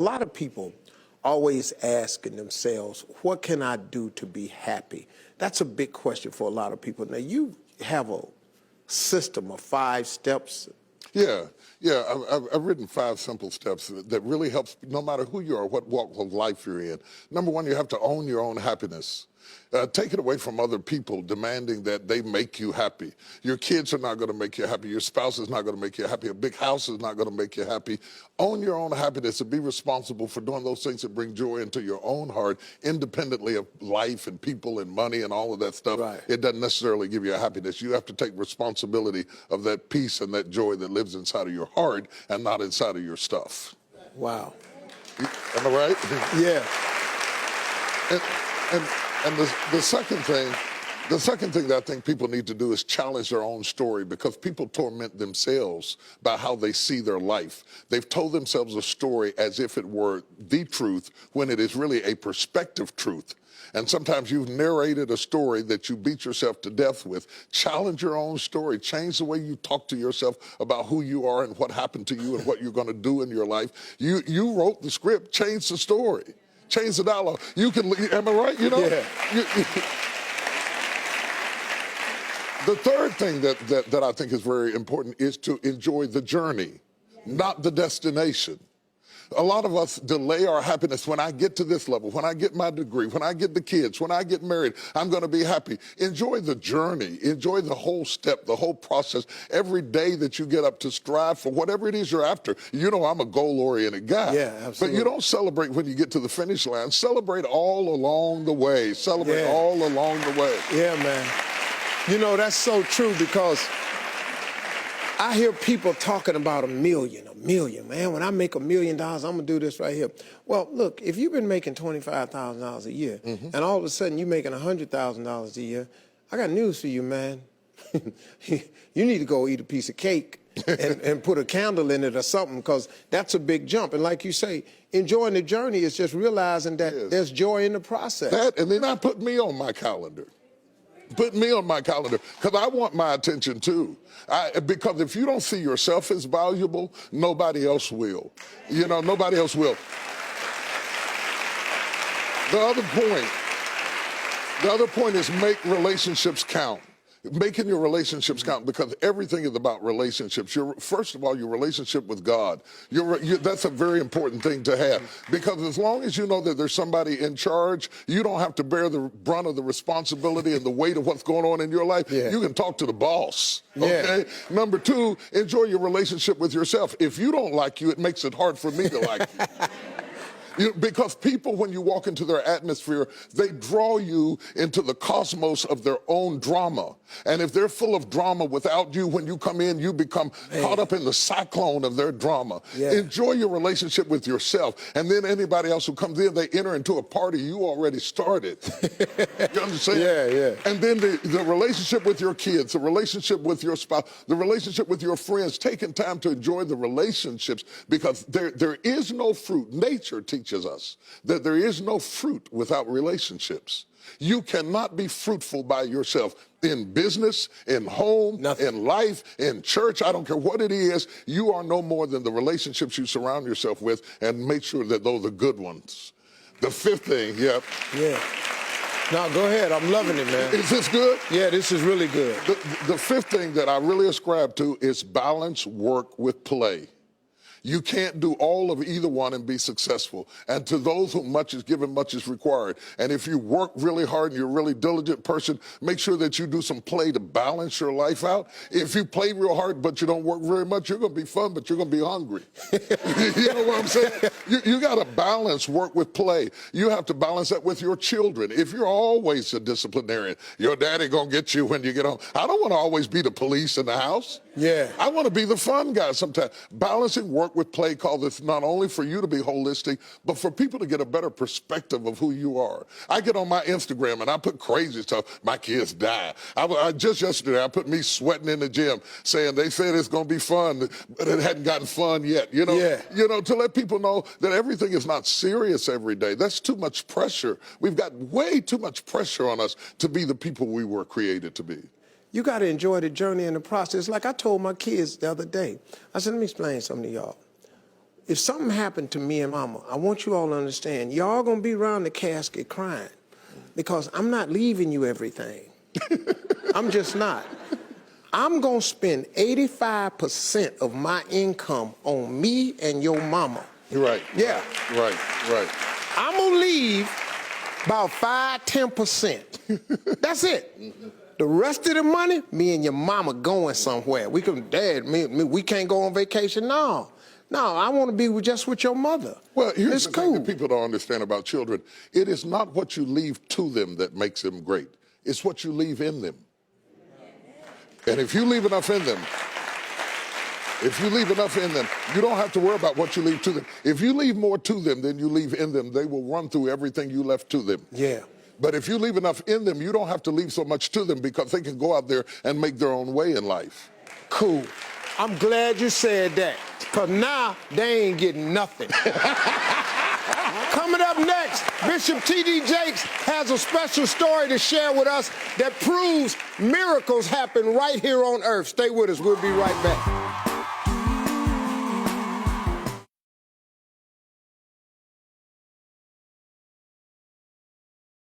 A lot of people always asking themselves, what can I do to be happy? That's a big question for a lot of people. Now, you have a system of 5 steps. Yeah. I've written 5 simple steps that really helps no matter who you are, what walk of life you're in. Number 1, you have to own your own happiness. Take it away from other people demanding that they make you happy. Your kids are not going to make you happy. Your spouse is not going to make you happy. A big house is not going to make you happy. Own your own happiness and be responsible for doing those things that bring joy into your own heart, independently of life and people and money and all of that stuff. Right. It doesn't necessarily give you a happiness. You have to take responsibility of that peace and that joy that lives inside of your heart and not inside of your stuff. Wow. Am I right? Yeah. And the second thing that I think people need to do is challenge their own story, because people torment themselves by how they see their life. They've told themselves a story as if it were the truth when it is really a perspective truth. And sometimes you've narrated a story that you beat yourself to death with. Challenge your own story. Change the way you talk to yourself about who you are and what happened to you and what you're going to do in your life. You wrote the script. Change the story. Change the dialogue. You can, am I right? You know? Yeah. The third thing that I think is very important is to enjoy the journey, not the destination. A lot of us delay our happiness. When I get to this level, when I get my degree, when I get the kids, when I get married, I'm going to be happy. Enjoy the journey. Enjoy the whole step, the whole process. Every day that you get up to strive for whatever it is you're after. You know, I'm a goal-oriented guy. Yeah, absolutely. But you don't celebrate when you get to the finish line. Celebrate all along the way. Celebrate all along the way. Yeah, man. You know, that's so true, because I hear people talking about a million, man. When I make $1 million, I'm going to do this right here. Well, look, if you've been making $25,000 a year, and all of a sudden you're making $100,000 a year, I got news for you, man. You need to go eat a piece of cake and put a candle in it or something, because that's a big jump. And like you say, enjoying the journey is just realizing that there's joy in the process. That, and then I put me on my calendar. Put me on my calendar, because I want my attention too. Because if you don't see yourself as valuable, nobody else will. You know, nobody else will. The other point is make relationships count. Making your relationships count, because everything is about relationships. First of all, your relationship with God. That's a very important thing to have, because as long as you know that there's somebody in charge, you don't have to bear the brunt of the responsibility and the weight of what's going on in your life. You can talk to the boss. Okay. Number 2, enjoy your relationship with yourself. If you don't like you, it makes it hard for me to like you. Because people, when you walk into their atmosphere, they draw you into the cosmos of their own drama. And if they're full of drama without you, when you come in, you become caught up in the cyclone of their drama. Enjoy your relationship with yourself. And then anybody else who comes in, they enter into a party you already started. You understand? And then the relationship with your kids, the relationship with your spouse, the relationship with your friends, taking time to enjoy the relationships, because there is no fruit. Nature teaches us that there is no fruit without relationships. You cannot be fruitful by yourself. In business, in home, in life, in church, I don't care what it is, you are no more than the relationships you surround yourself with, and make sure that those are good ones. The 5th thing, Now, go ahead. I'm loving it, man. Is this good? Yeah, this is really good. The 5th thing that I really ascribe to is balance work with play. You can't do all of either one and be successful. And to those whom much is given, much is required. And if you work really hard and you're a really diligent person, make sure that you do some play to balance your life out. If you play real hard but you don't work very much, you're going to be fun, but you're going to be hungry. You know what I'm saying? You got to balance work with play. You have to balance that with your children. If you're always a disciplinarian, your daddy going to get you when you get home. I don't want to always be the police in the house. I want to be the fun guy sometimes. Balancing work with play called this not only for you to be holistic, but for people to get a better perspective of who you are. I get on my Instagram and I put crazy stuff. My kids die. Just yesterday, I put me sweating in the gym, saying they said it's going to be fun, but it hadn't gotten fun yet. You know, to let people know that everything is not serious every day. That's too much pressure. We've got way too much pressure on us to be the people we were created to be. You got to enjoy the journey and the process. Like I told my kids the other day, I said, let me explain something to y'all. if something happened to me and mama, I want you all to understand, y'all gonna be around the casket crying because I'm not leaving you everything. I'm just not. I'm gonna spend 85% of my income on me and your mama. Right. Yeah. Right. I'm gonna leave about 5–10%. That's it. The rest of the money, me and your mama going somewhere. We can, Dad, we can't go on vacation. No, I want to be just with your mother. Well, here's it's the cool. thing that people don't understand about children. It is not what you leave to them that makes them great. It's what you leave in them. And if you leave enough in them, you don't have to worry about what you leave to them. If you leave more to them than you leave in them, they will run through everything you left to them. Yeah. But if you leave enough in them, you don't have to leave so much to them because they can go out there and make their own way in life. Cool. I'm glad you said that, because now they ain't getting nothing. Coming up next, Bishop T.D. Jakes has a special story to share with us that proves miracles happen right here on earth. Stay with us. We'll be right back.